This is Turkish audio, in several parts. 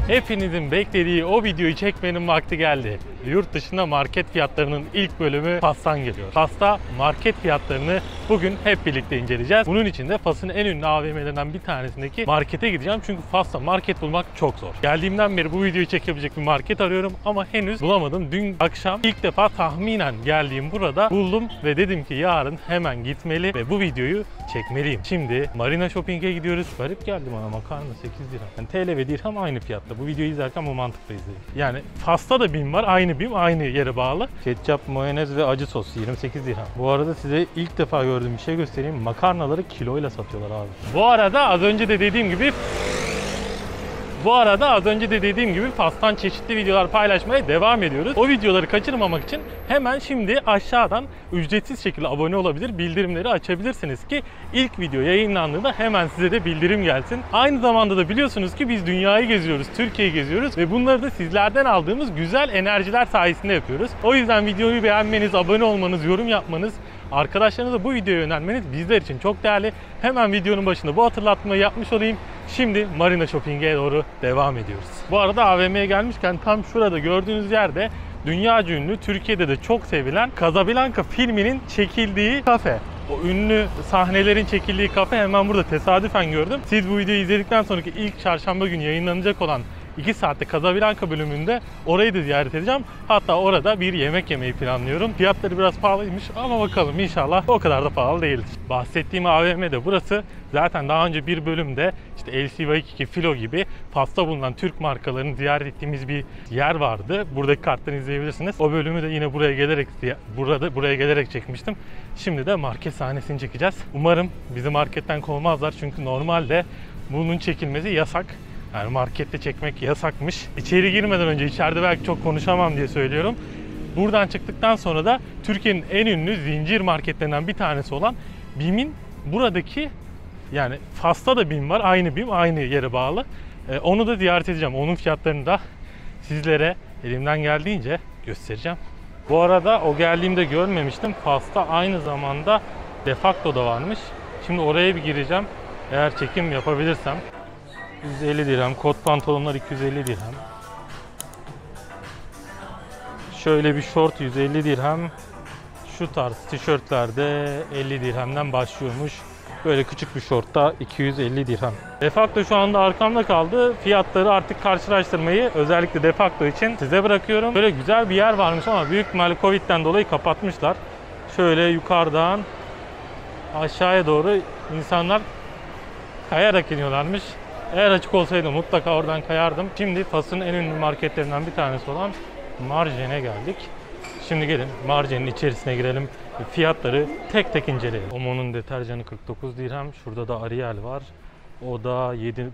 Hepinizin beklediği o videoyu çekmenin vakti geldi. Yurt dışında market fiyatlarının ilk bölümü Fas'tan geliyor. Fas'ta market fiyatlarını bugün hep birlikte inceleyeceğiz. Bunun için de Fas'ın en ünlü AVM'lerinden bir tanesindeki markete gideceğim. Çünkü Fas'ta market bulmak çok zor. Geldiğimden beri bu videoyu çekebilecek bir market arıyorum ama henüz bulamadım. Dün akşam ilk defa tahminen geldiğim burada buldum ve dedim ki yarın hemen gitmeli ve bu videoyu çekmeliyim. Şimdi Marina Shopping'e gidiyoruz. Garip geldi bana, makarna 8 lira. Yani TL ve dirham aynı fiyatta. Bu videoyu izlerken bu mantıkla izleyin. Yani Fas'ta da BİM var. Aynı BİM, aynı yere bağlı. Ketçap, mayonez ve acı sos 28 dirham. Bu arada size ilk defa gördüğüm bir şey göstereyim. Makarnaları kiloyla satıyorlar abi. Bu arada az önce de dediğim gibi Fas'tan çeşitli videolar paylaşmaya devam ediyoruz. O videoları kaçırmamak için hemen şimdi aşağıdan ücretsiz şekilde abone olabilir, bildirimleri açabilirsiniz ki ilk video yayınlandığında hemen size de bildirim gelsin. Aynı zamanda da biliyorsunuz ki biz dünyayı geziyoruz, Türkiye'yi geziyoruz ve bunları da sizlerden aldığımız güzel enerjiler sayesinde yapıyoruz. O yüzden videoyu beğenmeniz, abone olmanız, yorum yapmanız, arkadaşlarınıza bu videoyu önermeniz bizler için çok değerli. Hemen videonun başında bu hatırlatmayı yapmış olayım. Şimdi Marina Shopping'e doğru devam ediyoruz. Bu arada AVM'ye gelmişken tam şurada gördüğünüz yerde dünyaca ünlü, Türkiye'de de çok sevilen Casablanca filminin çekildiği kafe. O ünlü sahnelerin çekildiği kafe hemen burada tesadüfen gördüm. Siz bu videoyu izledikten sonraki ilk çarşamba günü yayınlanacak olan 2 saatte Casablanca bölümünde orayı da ziyaret edeceğim. Hatta orada bir yemek yemeyi planlıyorum. Fiyatları biraz pahalıymış ama bakalım inşallah o kadar da pahalı değildir. Bahsettiğim AVM de burası. Zaten daha önce bir bölümde işte LC Waikiki, Filo gibi Fas'ta bulunan Türk markalarını ziyaret ettiğimiz bir yer vardı. Buradaki karttan izleyebilirsiniz. O bölümü de yine buraya gelerek çekmiştim. Şimdi de market sahnesini çekeceğiz. Umarım bizi marketten kovmazlar çünkü normalde bunun çekilmesi yasak. Yani markette çekmek yasakmış. İçeri girmeden önce içeride belki çok konuşamam diye söylüyorum. Buradan çıktıktan sonra da Türkiye'nin en ünlü zincir marketlerinden bir tanesi olan BİM'in buradaki, yani Fas'ta da BİM var. Aynı BİM, aynı yere bağlı. Onu da ziyaret edeceğim. Onun fiyatlarını da sizlere elimden geldiğince göstereceğim. Bu arada o geldiğimde görmemiştim. Fas'ta aynı zamanda Defacto da varmış. Şimdi oraya bir gireceğim. Eğer çekim yapabilirsem. 150 dirhem. Kot pantolonlar 250 dirhem. Şöyle bir şort 150 dirhem. Şu tarz tişörtlerde 50 dirhemden başlıyormuş. Böyle küçük bir şortta 250 dirhem. Defacto şu anda arkamda kaldı. Fiyatları artık karşılaştırmayı özellikle Defacto için size bırakıyorum. Böyle güzel bir yer varmış ama büyük ihtimalle Covid'den dolayı kapatmışlar. Şöyle yukarıdan aşağıya doğru insanlar kayarak iniyorlarmış. Eğer açık olsaydı mutlaka oradan kayardım. Şimdi Fas'ın en ünlü marketlerinden bir tanesi olan Marjen'e geldik. Şimdi gelin Marjen'in içerisine girelim. Fiyatları tek tek inceleyelim. Omo'nun deterjanı 49 dirhem. Şurada da Ariel var. O da 7,5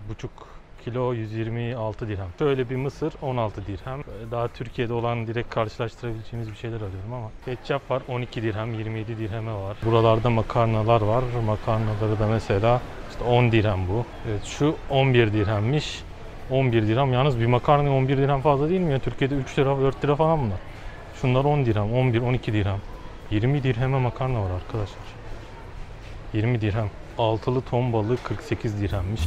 kilo 126 dirhem. Şöyle bir mısır 16 dirhem. Daha Türkiye'de olan direkt karşılaştırabileceğimiz bir şeyler arıyorum ama. Ketçap var 12 dirhem, 27 dirheme var. Buralarda makarnalar var. Makarnaları da mesela 10 dirhem bu. Evet, şu 11 dirhemmiş. 11 dirhem. Yalnız bir makarna 11 dirhem fazla değil mi ya? Türkiye'de 3 lira 4 lira falan bunlar. Şunlar 10 dirhem, 11, 12 dirhem. 20 dirheme makarna var arkadaşlar. 20 dirhem. Altılı ton balığı 48 dirhemmiş.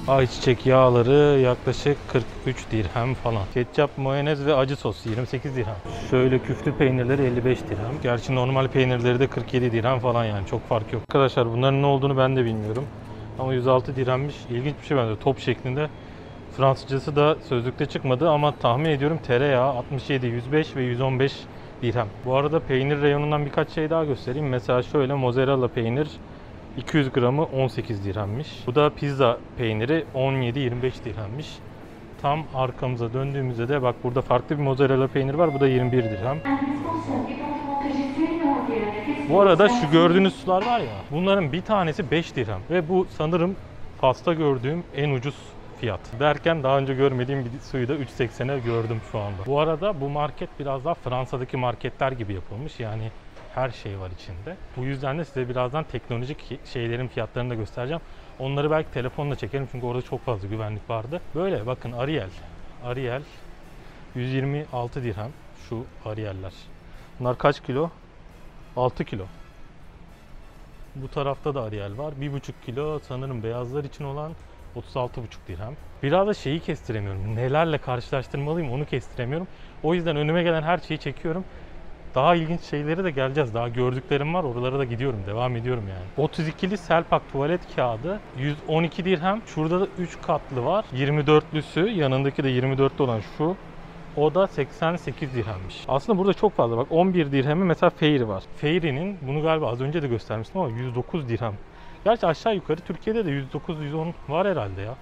Ayçiçek yağları yaklaşık 43 dirhem falan. Ketçap, mayonez ve acı sos 28 dirhem. Şöyle küflü peynirleri 55 dirhem. Gerçi normal peynirleri de 47 dirhem falan, yani çok fark yok. Arkadaşlar bunların ne olduğunu ben de bilmiyorum. Ama 106 dirhemmiş. İlginç bir şey bence. Top şeklinde. Fransızcası da sözlükte çıkmadı ama tahmin ediyorum tereyağı 67, 105 ve 115 dirhem. Bu arada peynir reyonundan birkaç şey daha göstereyim. Mesela şöyle mozzarella peynir 200 gramı 18 dirhemmiş. Bu da pizza peyniri 17-25 dirhemmiş. Tam arkamıza döndüğümüzde de bak burada farklı bir mozzarella peynir var. Bu da 21 dirhem. Bu arada şu gördüğünüz sular var ya, bunların bir tanesi 5 dirhem. Ve bu sanırım Fas'ta gördüğüm en ucuz fiyat. Derken daha önce görmediğim bir suyu da 3.80'e gördüm şu anda. Bu arada bu market biraz daha Fransa'daki marketler gibi yapılmış. Yani her şey var içinde. Bu yüzden de size birazdan teknolojik şeylerin fiyatlarını da göstereceğim. Onları belki telefonla çekerim çünkü orada çok fazla güvenlik vardı. Böyle bakın Ariel 126 dirhem şu Ariel'ler. Bunlar kaç kilo? 6 kilo. Bu tarafta da Ariel var. 1,5 kilo sanırım beyazlar için olan. 36,5 dirhem. Biraz da şeyi kestiremiyorum. Nelerle karşılaştırmalıyım onu kestiremiyorum. O yüzden önüme gelen her şeyi çekiyorum. Daha ilginç şeylere de geleceğiz. Daha gördüklerim var. Oralara da gidiyorum. Devam ediyorum yani. 32'li Selpak tuvalet kağıdı 112 dirhem. Şurada da 3 katlı var. 24'lüsü. Yanındaki de 24'lü olan şu. O da 88 dirhemmiş. Aslında burada çok fazla. Bak 11 dirhemi mesela Fairy var. Fairy'nin bunu galiba az önce de göstermiştim ama 109 dirhem. Gerçi aşağı yukarı Türkiye'de de 109-110 var herhalde ya.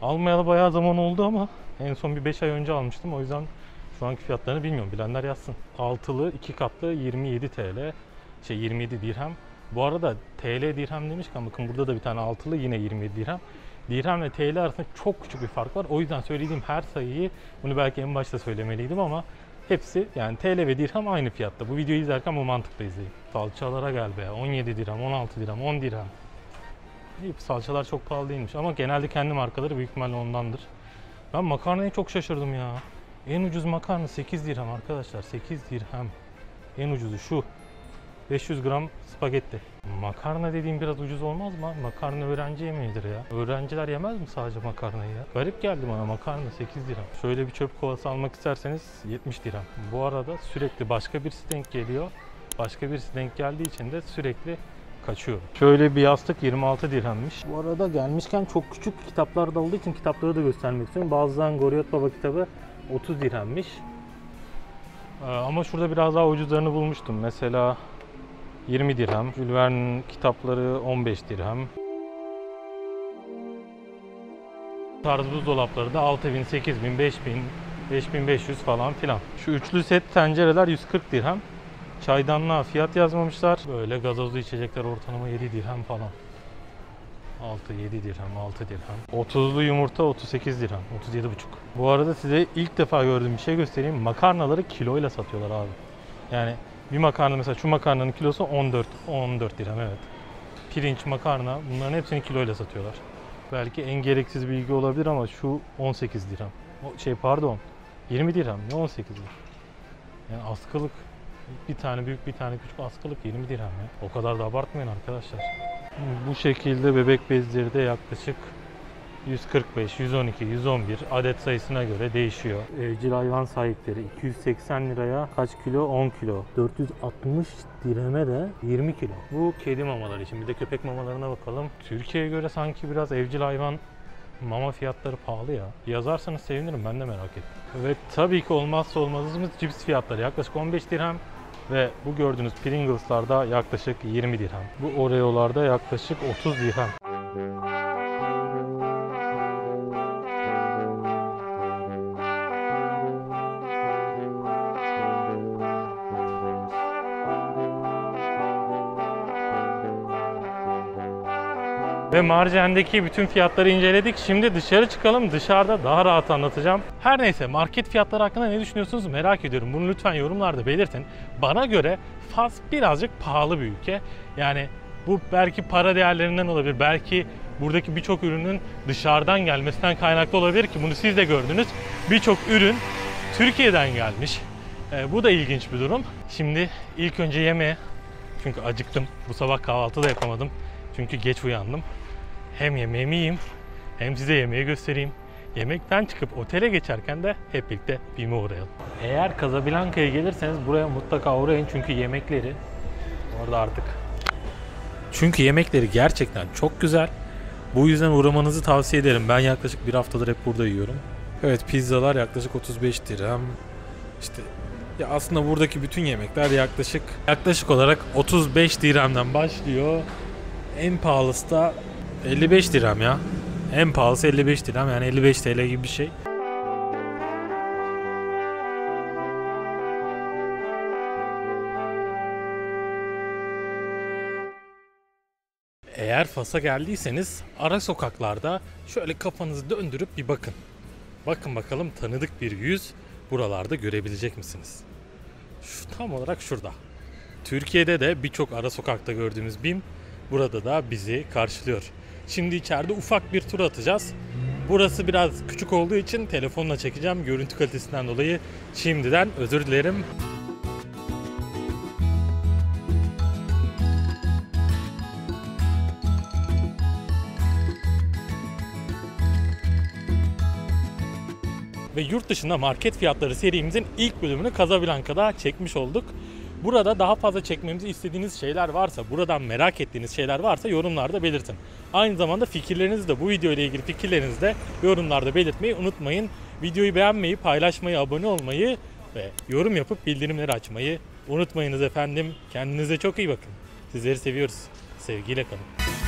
Almayalı bayağı zaman oldu ama en son bir 5 ay önce almıştım. O yüzden şu anki fiyatlarını bilmiyorum. Bilenler yazsın. Altılı 2 katlı 27 TL. 27 dirhem. Bu arada TL dirhem demişken bakın burada da bir tane altılı yine 27 dirhem. Dirhem ve TL arasında çok küçük bir fark var. O yüzden söylediğim her sayıyı bunu belki en başta söylemeliydim ama hepsi yani TL ve dirhem aynı fiyatta. Bu videoyu izlerken bu mantıkla izleyin. Salçalara gel be. 17 dirhem, 16 dirhem, 10 dirhem. İyi, salçalar çok pahalı değilmiş ama genelde kendi markaları büyük ihtimalle ondandır. Ben makarnaya çok şaşırdım ya. En ucuz makarna 8 dirhem arkadaşlar. 8 dirhem. En ucuzu şu. 500 gram spagetti. Makarna dediğim biraz ucuz olmaz mı? Makarna öğrenci yemeğidir ya. Öğrenciler yemez mi sadece makarnayı ya? Garip geldi bana makarna 8 dirhem. Şöyle bir çöp kovası almak isterseniz 70 dirhem. Bu arada sürekli başka birisi denk geliyor. Başka birisi denk geldiği için de sürekli kaçıyorum. Şöyle bir yastık 26 dirhemmiş. Bu arada gelmişken çok küçük kitaplar da olduğu için kitapları da göstermek istiyorum. Bazıdan Goriyot Baba kitabı 30 dirhemmiş. Ama şurada biraz daha ucuzlarını bulmuştum. Mesela 20 dirhem. Jules Verne'in kitapları 15 dirhem. Tarz buzdolapları da 6000, 8000, 5000, 5500 falan filan. Şu üçlü set tencereler 140 dirhem. Çaydanlığa fiyat yazmamışlar. Böyle gazozlu içecekler ortalama 7 dirhem falan. 6-7 dirhem, 6 dirhem. 30'lu yumurta 38 dirhem, 37,5. Bu arada size ilk defa gördüğüm bir şey göstereyim. Makarnaları kiloyla satıyorlar abi. Yani bir makarna mesela şu makarnanın kilosu 14 dirhem evet. Pirinç, makarna bunların hepsini kiloyla satıyorlar. Belki en gereksiz bilgi olabilir ama şu 18 dirhem. Pardon 20 dirhem ne 18 dirhem. Yani askılık bir tane büyük bir tane küçük askılık 20 dirhem ya. O kadar da abartmayın arkadaşlar. Bu şekilde bebek bezleri de yaklaşık 145, 112, 111 adet sayısına göre değişiyor. Evcil hayvan sahipleri 280 liraya kaç kilo? 10 kilo. 460 dirheme de 20 kilo. Bu kedi mamaları için. Bir de köpek mamalarına bakalım. Türkiye'ye göre sanki biraz evcil hayvan mama fiyatları pahalı ya. Yazarsanız sevinirim, ben de merak ettim. Ve tabii ki olmazsa olmazımız cips fiyatları. Yaklaşık 15 dirhem. Ve bu gördüğünüz Pringles'larda yaklaşık 20 dirhem. Bu Oreo'larda yaklaşık 30 dirhem. Ve Marjen'deki bütün fiyatları inceledik. Şimdi dışarı çıkalım. Dışarıda daha rahat anlatacağım. Her neyse market fiyatları hakkında ne düşünüyorsunuz merak ediyorum. Bunu lütfen yorumlarda belirtin. Bana göre Fas birazcık pahalı bir ülke. Yani bu belki para değerlerinden olabilir. Belki buradaki birçok ürünün dışarıdan gelmesinden kaynaklı olabilir ki bunu siz de gördünüz. Birçok ürün Türkiye'den gelmiş. Bu da ilginç bir durum. Şimdi ilk önce yemeğe. Çünkü acıktım. Bu sabah kahvaltı da yapamadım. Çünkü geç uyandım. Hem yemeğimi yiyeyim hem size yemeği göstereyim. Yemekten çıkıp otele geçerken de hep birlikte BİM'e uğrayalım. Eğer Casablanca'ya gelirseniz buraya mutlaka uğrayın çünkü yemekleri orada artık. Çünkü yemekleri gerçekten çok güzel. Bu yüzden uğramanızı tavsiye ederim. Ben yaklaşık bir haftadır hep burada yiyorum. Evet, pizzalar yaklaşık 35 dirhem. İşte ya aslında buradaki bütün yemekler yaklaşık olarak 35 dirhemden başlıyor. En pahalısı da 55 dirhem ya. En pahalısı 55 dirhem yani 55 TL gibi bir şey. Eğer Fas'a geldiyseniz ara sokaklarda şöyle kafanızı döndürüp bir bakın. Bakın bakalım tanıdık bir yüz buralarda görebilecek misiniz? Tam olarak şurada. Türkiye'de de birçok ara sokakta gördüğümüz BİM burada da bizi karşılıyor. Şimdi içeride ufak bir tur atacağız. Burası biraz küçük olduğu için telefonla çekeceğim. Görüntü kalitesinden dolayı şimdiden özür dilerim. ve yurt dışında market fiyatları serimizin ilk bölümünü Casablanca'da çekmiş olduk. Burada daha fazla çekmemizi istediğiniz şeyler varsa, buradan merak ettiğiniz şeyler varsa yorumlarda belirtin. Aynı zamanda fikirlerinizi de, bu video ile ilgili fikirlerinizi de yorumlarda belirtmeyi unutmayın. Videoyu beğenmeyi, paylaşmayı, abone olmayı ve yorum yapıp bildirimleri açmayı unutmayınız efendim. Kendinize çok iyi bakın. Sizleri seviyoruz. Sevgiyle kalın.